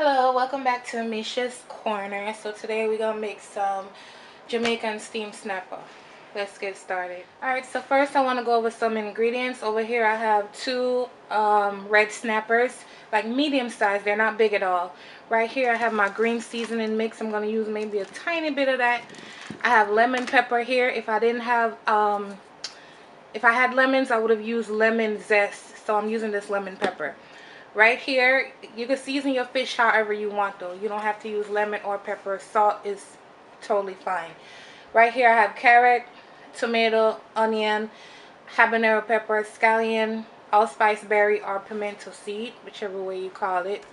Hello, welcome back to Misha's Corner. So today we're gonna make some Jamaican steamed snapper. Let's get started. Alright, so first I want to go over some ingredients. Over here I have two red snappers, like medium size, they're not big at all. Right here I have my green seasoning mix. I'm going to use maybe a tiny bit of that. I have lemon pepper here. If I didn't have if I had lemons, I would have used lemon zest, so I'm using this lemon pepper. Right here, you can season your fish however you want though. You don't have to use lemon or pepper. Salt is totally fine. Right here I have carrot, tomato, onion, habanero pepper, scallion, allspice berry, or pimento seed, whichever way you call it.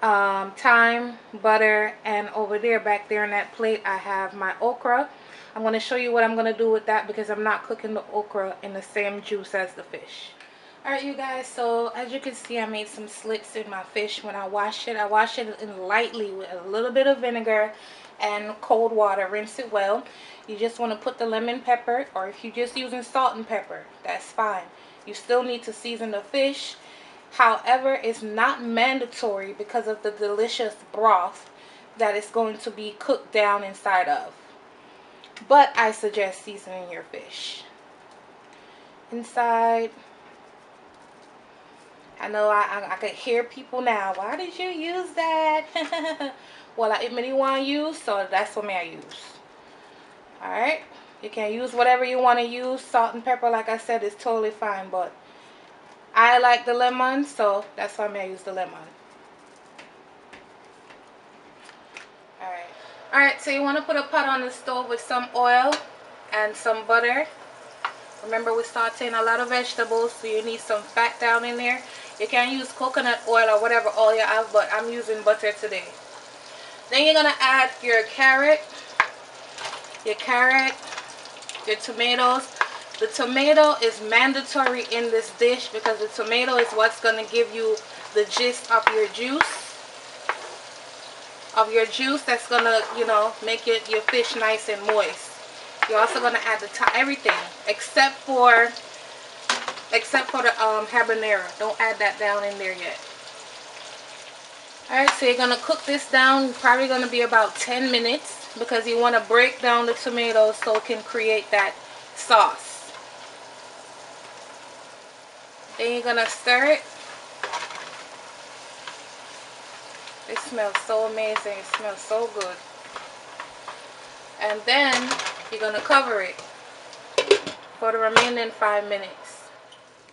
Thyme, butter, and over there, back there on that plate, I have my okra. I'm going to show you what I'm going to do with that because I'm not cooking the okra in the same juice as the fish. Alright you guys, so as you can see I made some slits in my fish when I wash it. I wash it in lightly with a little bit of vinegar and cold water. Rinse it well. You just want to put the lemon pepper, or if you're just using salt and pepper, that's fine. You still need to season the fish. However, it's not mandatory because of the delicious broth that it's going to be cooked down inside of. But I suggest seasoning your fish. Inside, I know I could hear people now. Why did you use that? Well, I really want to use, so that's what I use. Alright? You can use whatever you want to use. Salt and pepper, like I said, is totally fine. But I like the lemon, so that's why I use the lemon. Alright. Alright, so you want to put a pot on the stove with some oil and some butter. Remember, we're sauteing a lot of vegetables, so you need some fat down in there. You can use coconut oil or whatever oil you have, but I'm using butter today. Then you're going to add your carrot, your tomatoes. The tomato is mandatory in this dish because the tomato is what's going to give you the gist of your juice. That's going to, you know, make your fish nice and moist. You're also going to add everything except for the habanero. Don't add that down in there yet. Alright, so you're going to cook this down. Probably going to be about 10 minutes because you want to break down the tomatoes so it can create that sauce. Then you're going to stir it. It smells so amazing. It smells so good. And then you're going to cover it for the remaining 5 minutes.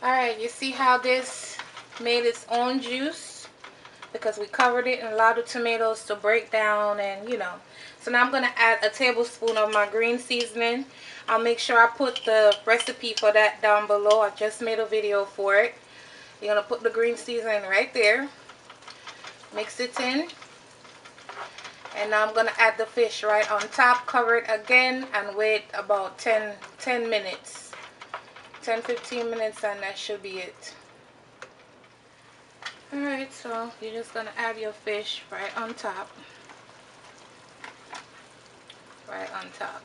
Alright, you see how this made its own juice? Because we covered it and allowed the tomatoes to break down, and you know. So now I'm going to add a tablespoon of my green seasoning. I'll make sure I put the recipe for that down below. I just made a video for it. You're going to put the green seasoning right there. Mix it in. And now I'm going to add the fish right on top. Cover it again and wait about 10 minutes. 10-15 minutes, and that should be it. Alright, so you're just going to add your fish right on top. Right on top.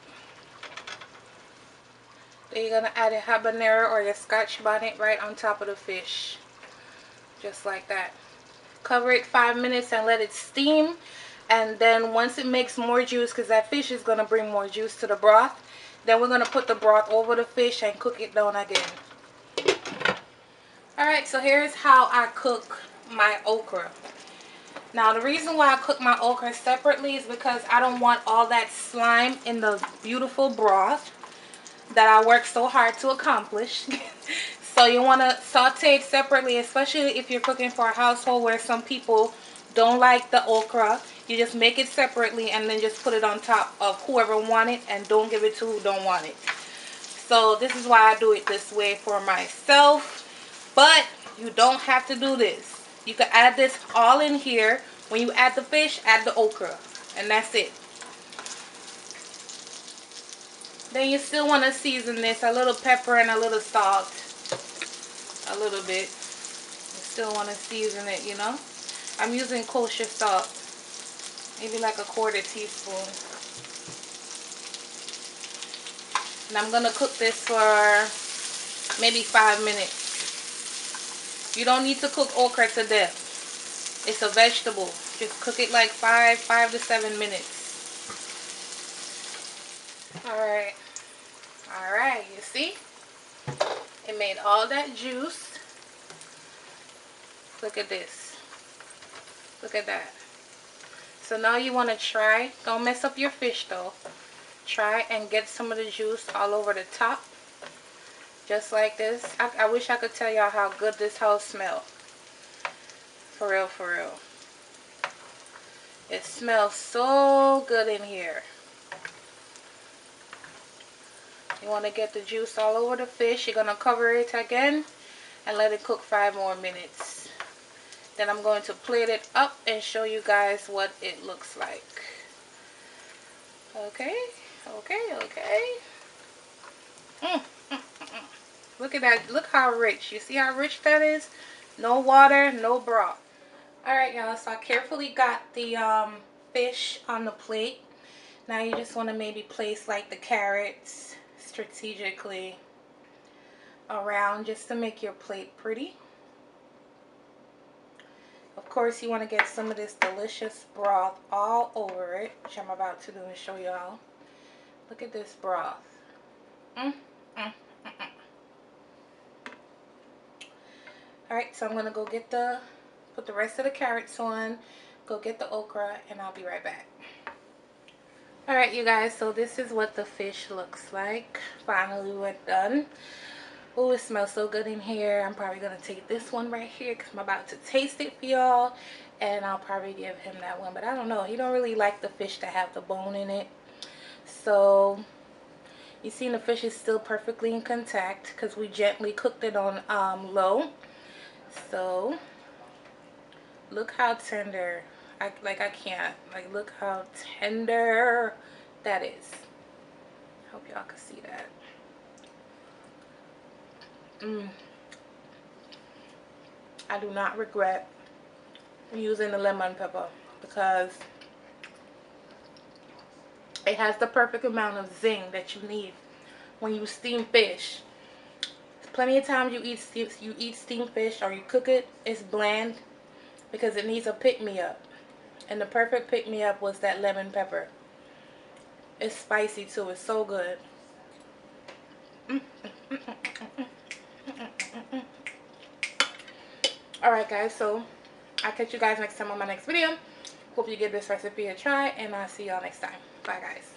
Then you're going to add a habanero or your scotch bonnet right on top of the fish. Just like that. Cover it 5 minutes and let it steam. And then once it makes more juice, because that fish is going to bring more juice to the broth, then we're going to put the broth over the fish and cook it down again. Alright, so here's how I cook my okra. Now the reason why I cook my okra separately is because I don't want all that slime in the beautiful broth that I worked so hard to accomplish. So you want to saute it separately, especially if you're cooking for a household where some people don't like the okra. You just make it separately and then just put it on top of whoever wants it, and don't give it to who don't want it. So this is why I do it this way for myself. But you don't have to do this. You can add this all in here. When you add the fish, add the okra. And that's it. Then you still want to season this. A little pepper and a little salt. A little bit. You still want to season it, you know. I'm using kosher salt. Maybe like a 1/4 teaspoon. And I'm going to cook this for maybe 5 minutes. You don't need to cook okra to death. It's a vegetable. Just cook it like 5 to 7 minutes. Alright. Alright, you see? It made all that juice. Look at this. Look at that. So now you want to try. Don't mess up your fish though. Try and get some of the juice all over the top. Just like this. I wish I could tell y'all how good this house smells. For real, for real. It smells so good in here. You want to get the juice all over the fish. You're going to cover it again and let it cook 5 more minutes. Then I'm going to plate it up and show you guys what it looks like. Okay, okay, okay. Look at that. Look how rich. You see how rich that is? No water, no broth. Alright, y'all. So I carefully got the fish on the plate. Now you just want to maybe place like the carrots strategically around just to make your plate pretty. Of course, you want to get some of this delicious broth all over it, which I'm about to do and show y'all. Look at this broth. Alright, so I'm going to go get put the rest of the carrots on, go get the okra, and I'll be right back. Alright, you guys, so this is what the fish looks like. Finally, we're done. Oh, it smells so good in here. I'm probably going to take this one right here because I'm about to taste it for y'all. And I'll probably give him that one. But I don't know. He don't really like the fish to have the bone in it. So, you see the fish is still perfectly intact because we gently cooked it on low. So, look how tender. I can't. Like, look how tender that is. Hope y'all can see that. I do not regret using the lemon pepper because it has the perfect amount of zing that you need when you steam fish. Plenty of times you eat steamed fish or you cook it, it's bland because it needs a pick-me-up. And the perfect pick-me-up was that lemon pepper. It's spicy too. It's so good. Alright guys, so I'll catch you guys next time on my next video. Hope you give this recipe a try, and I'll see y'all next time. Bye guys.